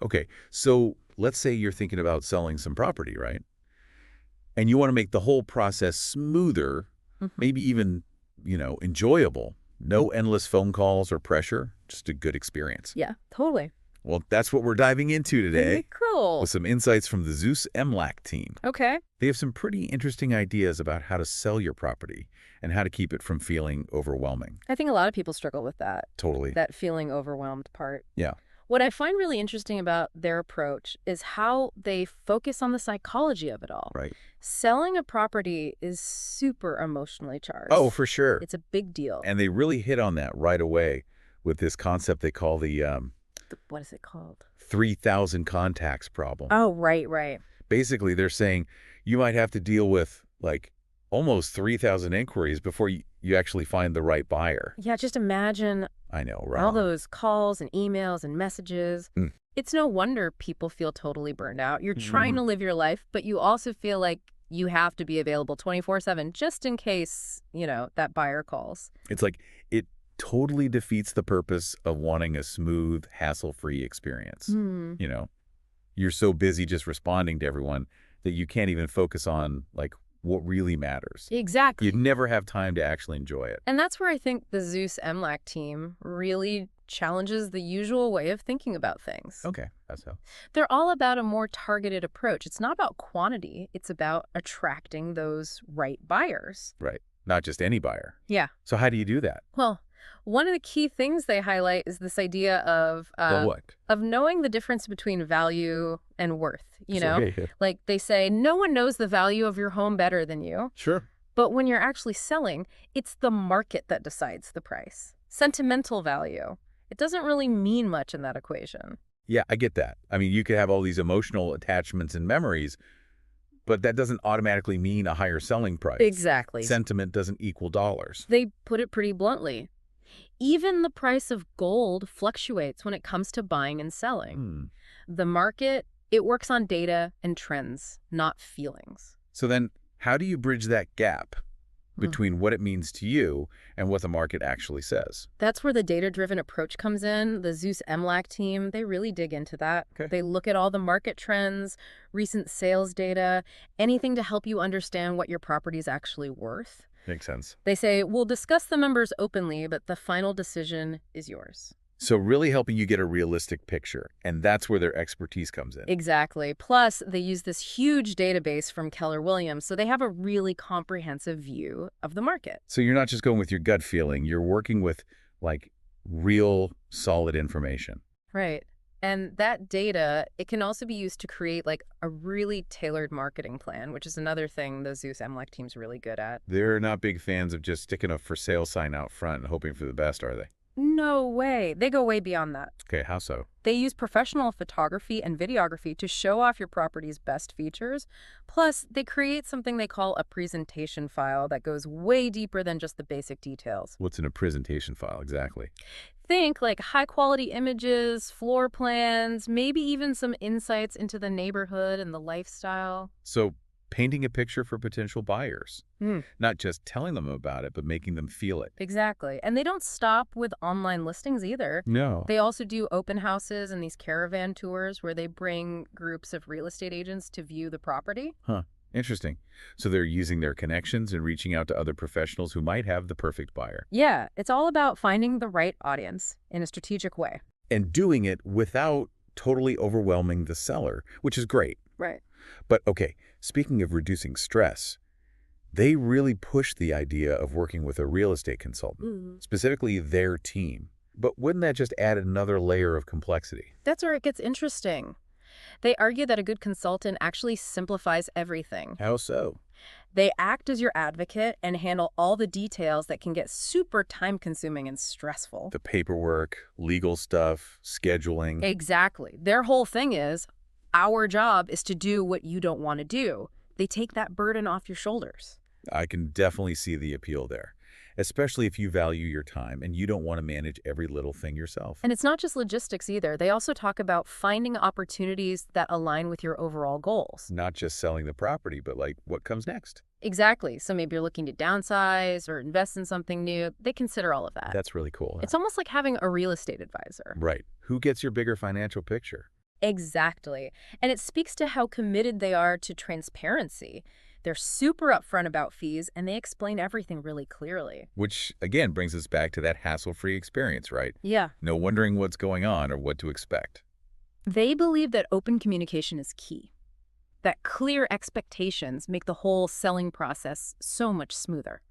Okay, so let's say you're thinking about selling some property, right? And you want to make the whole process smoother, Hmm. maybe even, enjoyable. No endless phone calls or pressure, just a good experience. Yeah, totally. Well, that's what we're diving into today with Cool. some insights from the Zeus MLAC team. Okay. They have some pretty interesting ideas about how to sell your property and how to keep it from feeling overwhelming. I think a lot of people struggle with Totally. that feeling overwhelmed part. Yeah. What I find really interesting about their approach is how they focus on the psychology of it all. Right. Selling a property is super emotionally Oh, charged. for sure. It's a big deal. And they really hit on that right away with this concept they call the What is it called? 3,000 contacts problem. Oh, right, right. Basically, they're saying you might have to deal with like almost 3,000 inquiries before you actually find the right buyer. Yeah, just imagine I know, all wrong. those calls and emails and messages. Mm. It's no wonder people feel totally burned out. You're trying Mhm. to live your life, but you also feel like you have to be available 24/7 just in case, that buyer calls. It's like it totally defeats the purpose of wanting a smooth, hassle-free experience. Hmm. You know, you're so busy just responding to everyone that you can't even focus on like what really matters. You'd Exactly. never have time to actually enjoy it. And that's where I think the Zeus MLAC team really challenges the usual way of thinking about things. Okay, that's how. They're all about a more targeted approach. It's not about quantity, it's about attracting those right buyers. Right. Not just any buyer. Yeah. So how do you do that? Well, one of the key things they highlight is this idea of Well, what? knowing the difference between value and worth. Okay. Like they say, no one knows the value of your home better than you. Sure. But when you're actually selling, it's the market that decides the price. Sentimental value. It doesn't really mean much in that equation. Yeah, I get that. I mean, you could have all these emotional attachments and memories, but that doesn't automatically mean a higher selling price. Exactly. Sentiment doesn't equal dollars. They put it pretty bluntly. Even the price of gold fluctuates when it comes to buying and selling. Hmm. The market, it works on data and trends, not feelings. So then how do you bridge that gap between what it means to you and what the market actually says? That's where the data-driven approach comes in. The Zeus MLAC team, they really dig into that. Okay. They look at all the market trends, recent sales data, anything to help you understand what your property is actually worth. Makes sense. They say, we'll discuss the numbers openly, but the final decision is yours. So really helping you get a realistic picture, and that's where their expertise comes in. Exactly. Plus, they use this huge database from Keller Williams, so they have a really comprehensive view of the market. So you're not just going with your gut feeling, you're working with like real solid information. Right. And that data, it can also be used to create like a really tailored marketing plan, which is another thing the Zeus MLAC team's really good at. They're not big fans of just sticking a for sale sign out front and hoping for the best, are they? No way. They go way beyond that. Okay, how so? They use professional photography and videography to show off your property's best features. Plus, they create something they call a presentation file that goes way deeper than just the basic details. What's in a presentation file exactly? Think like high-quality images, floor plans, maybe even some insights into the neighborhood and the lifestyle. So painting a picture for potential buyers, Hmm. not just telling them about it, but making them feel it. Exactly. And they don't stop with online listings either. No. They also do open houses and these caravan tours where they bring groups of real estate agents to view the property. Huh. Interesting. So they're using their connections and reaching out to other professionals who might have the perfect buyer. Yeah, it's all about finding the right audience in a strategic way. And doing it without totally overwhelming the seller, which is great. Right. But okay, speaking of reducing stress, they really push the idea of working with a real estate consultant, specifically their team. But wouldn't that just add another layer of complexity? That's where it gets interesting. They argue that a good consultant actually simplifies everything. How so? They act as your advocate and handle all the details that can get super time-consuming and stressful. The paperwork, legal stuff, scheduling. Exactly. Their whole thing is, our job is to do what you don't want to do. They take that burden off your shoulders. I can definitely see the appeal there, especially if you value your time and you don't want to manage every little thing yourself. And it's not just logistics either. They also talk about finding opportunities that align with your overall goals. Not just selling the property, but like what comes next. Exactly. So maybe you're looking to downsize or invest in something new. They consider all of that. That's really cool. It's almost like having a real estate advisor. Right. Who gets your bigger financial picture? Exactly. And it speaks to how committed they are to transparency. They're super upfront about fees, and they explain everything really clearly. Which, again, brings us back to that hassle-free experience, right? Yeah. No wondering what's going on or what to expect. They believe that open communication is key, that clear expectations make the whole selling process so much smoother.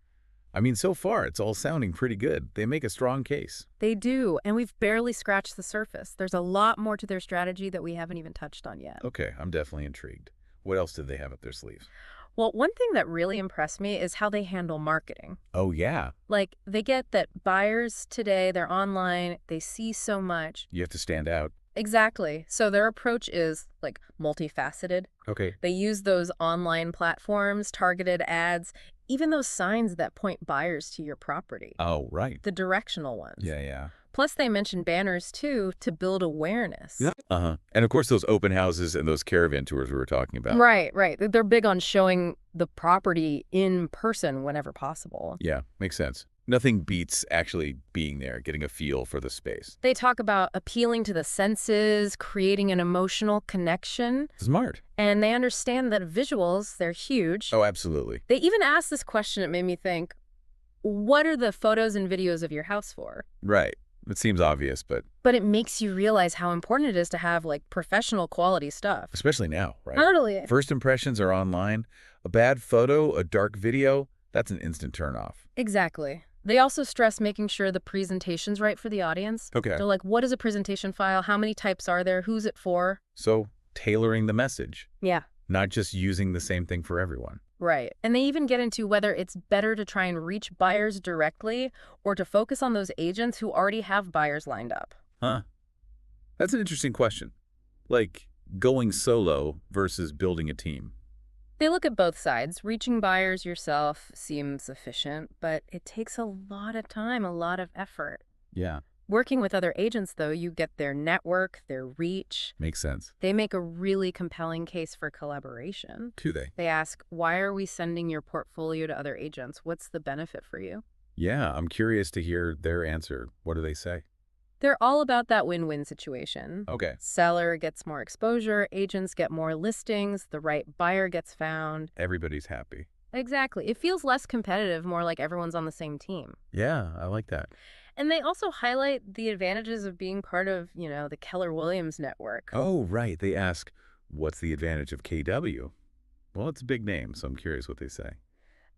I mean, so far, it's all sounding pretty good. They make a strong case. They do, and we've barely scratched the surface. There's a lot more to their strategy that we haven't even touched on yet. Okay, I'm definitely intrigued. What else did they have up their sleeves? Well, one thing that really impressed me is how they handle marketing. Oh, yeah. Like, they get that buyers today, they're online, they see so much. You have to stand out. Exactly. So their approach is, like, multifaceted. Okay. They use those online platforms, targeted ads, even those signs that point buyers to your property. Oh, right. The directional ones. Yeah. Plus, they mention banners, too, to build awareness. Yeah. Uh-huh. And of course, those open houses and those caravan tours we were talking about. Right. They're big on showing the property in person whenever possible. Yeah, makes sense. Nothing beats actually being there, getting a feel for the space. They talk about appealing to the senses, creating an emotional connection. Smart. And they understand that visuals, they're huge. Oh, absolutely. They even asked this question, it made me think, what are the photos and videos of your house for? Right. It seems obvious, but But it makes you realize how important it is to have, like, professional quality stuff. especially now, right? Totally. First impressions are online. A bad photo, a dark video, that's an instant turnoff. Exactly. They also stress making sure the presentation's right for the audience. Okay. They're like, what is a presentation file? How many types are there? Who's it for? So tailoring the message, Yeah. not just using the same thing for everyone. Right. And they even get into whether it's better to try and reach buyers directly or to focus on those agents who already have buyers lined up. Huh. That's an interesting question. Like going solo versus building a team. They look at both sides. Reaching buyers yourself seems efficient, but it takes a lot of time, a lot of effort. Yeah. Working with other agents, though, you get their network, their reach. Makes sense. They make a really compelling case for collaboration. Do they? They ask, why are we sending your portfolio to other agents? What's the benefit for you? Yeah, I'm curious to hear their answer. What do they say? They're all about that win-win situation. Okay. Seller gets more exposure, agents get more listings, the right buyer gets found. Everybody's happy. Exactly. It feels less competitive, more like everyone's on the same team. Yeah, I like that. And they also highlight the advantages of being part of, the Keller Williams network. Oh, right. They ask, what's the advantage of KW? Well, it's a big name, so I'm curious what they say.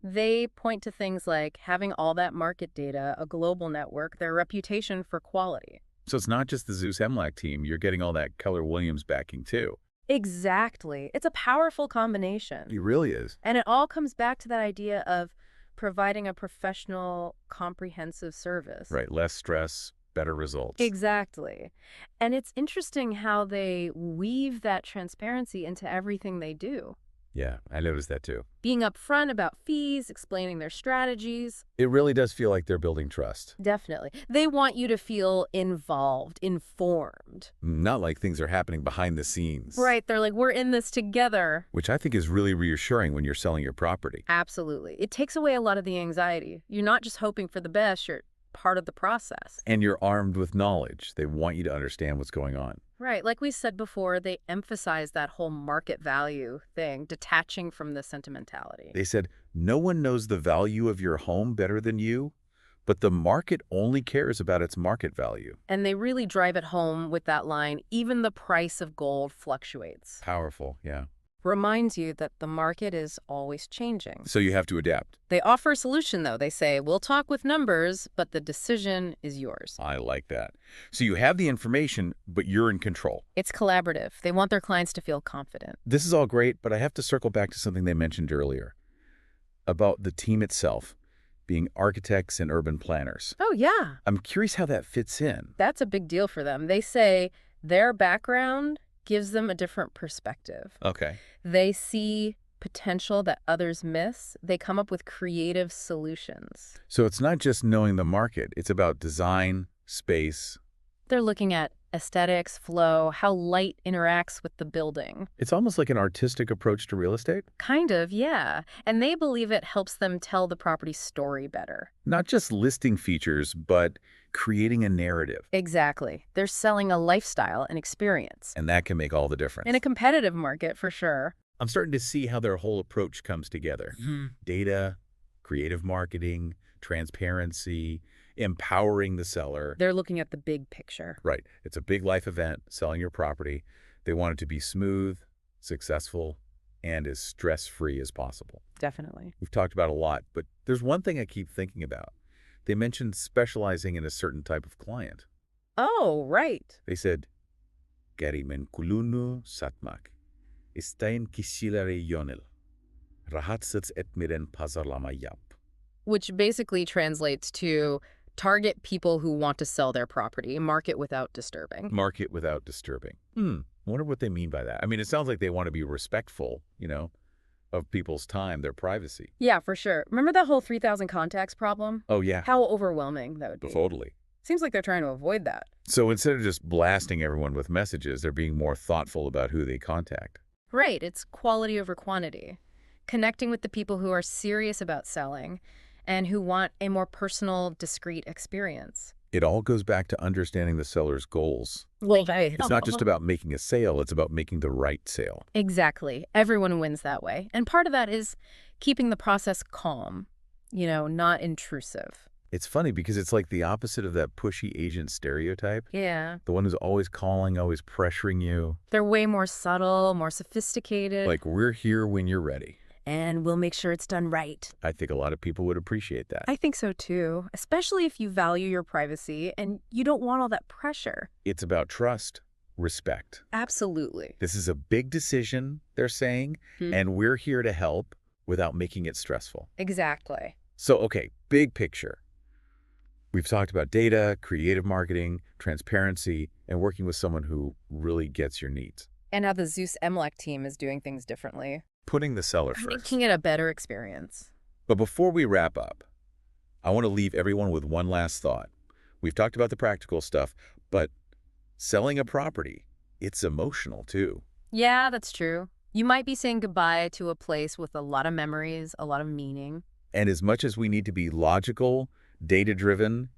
They point to things like having all that market data, a global network, their reputation for quality. So it's not just the Zeus Hemlock team. You're getting all that Keller Williams backing, too. Exactly. It's a powerful combination. It really is. And it all comes back to that idea of providing a professional, comprehensive service. Right. Less stress, better results. Exactly. And it's interesting how they weave that transparency into everything they do. Yeah, I noticed that, too. Being upfront about fees, explaining their strategies. It really does feel like they're building trust. Definitely. They want you to feel involved, informed. Not like things are happening behind the scenes. Right. They're like, we're in this together. Which I think is really reassuring when you're selling your property. Absolutely. It takes away a lot of the anxiety. You're not just hoping for the best, you're part of the process. And you're armed with knowledge. They want you to understand what's going on. Right. Like we said before, they emphasize that whole market value thing, detaching from the sentimentality. They said, no one knows the value of your home better than you, but the market only cares about its market value. And they really drive it home with that line, even the price of gold fluctuates. Powerful, yeah. Reminds you that the market is always changing. So you have to adapt. They offer a solution, though. They say, we'll talk with numbers, but the decision is yours. I like that. So you have the information, but you're in control. It's collaborative. They want their clients to feel confident. This is all great, but I have to circle back to something they mentioned earlier about the team itself being architects and urban planners. Oh, yeah. I'm curious how that fits in. That's a big deal for them. They say their background gives them a different perspective. Okay. They see potential that others miss. They come up with creative solutions. So it's not just knowing the market. It's about design, space. They're looking at aesthetics, flow, how light interacts with the building. It's almost like an artistic approach to real estate. Kind of, yeah. And they believe it helps them tell the property story better. Not just listing features, but creating a narrative. Exactly. They're selling a lifestyle and experience. And that can make all the difference. In a competitive market, for sure. I'm starting to see how their whole approach comes together. Data, creative marketing, transparency, empowering the seller. They're looking at the big picture. Right. It's a big life event, selling your property. They want it to be smooth, successful, and as stress-free as possible. Definitely. We've talked about a lot, but there's one thing I keep thinking about. They mentioned specializing in a certain type of client. Oh, right. They said, "Garimen kulunu satmak, istain kisilare yonel, rahatsits etmiren pazarlamayap." Which basically translates to target people who want to sell their property, market without disturbing. Market without disturbing. I wonder what they mean by that. I mean, it sounds like they want to be respectful, of people's time, their privacy. Yeah, for sure. Remember that whole 3,000 contacts problem? Oh, yeah. How overwhelming that would be. Totally. Seems like they're trying to avoid that. So instead of just blasting everyone with messages, they're being more thoughtful about who they contact. Right. It's quality over quantity. Connecting with the people who are serious about selling and who want a more personal, discreet experience. It all goes back to understanding the seller's goals. Well, right. It's not just about making a sale, it's about making the right sale. Exactly. Everyone wins that way. And part of that is keeping the process calm, not intrusive. It's funny because it's like the opposite of that pushy agent stereotype. Yeah. The one who's always calling, always pressuring you. They're way more subtle, more sophisticated. Like, we're here when you're ready. And we'll make sure it's done right. I think a lot of people would appreciate that. I think so too, especially if you value your privacy and you don't want all that pressure. It's about trust, respect. Absolutely. This is a big decision, they're saying, and we're here to help without making it stressful. Exactly. So, okay, big picture. We've talked about data, creative marketing, transparency, and working with someone who really gets your needs. And how the Zeus MLEC team is doing things differently. Putting the seller first. Making it a better experience. But before we wrap up, I want to leave everyone with one last thought. We've talked about the practical stuff, but selling a property, it's emotional too. Yeah, that's true. You might be saying goodbye to a place with a lot of memories, a lot of meaning. And as much as we need to be logical, data-driven,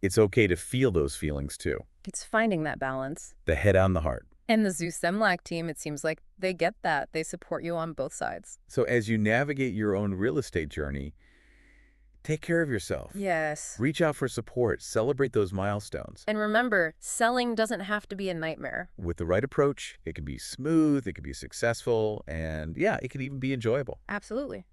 it's okay to feel those feelings too. It's finding that balance. The head on the heart. And the Zeus MLAC team, it seems like they get that. They support you on both sides. So as you navigate your own real estate journey, take care of yourself. Yes. Reach out for support. Celebrate those milestones. And remember, selling doesn't have to be a nightmare. With the right approach, it can be smooth, it can be successful, and yeah, it can even be enjoyable. Absolutely.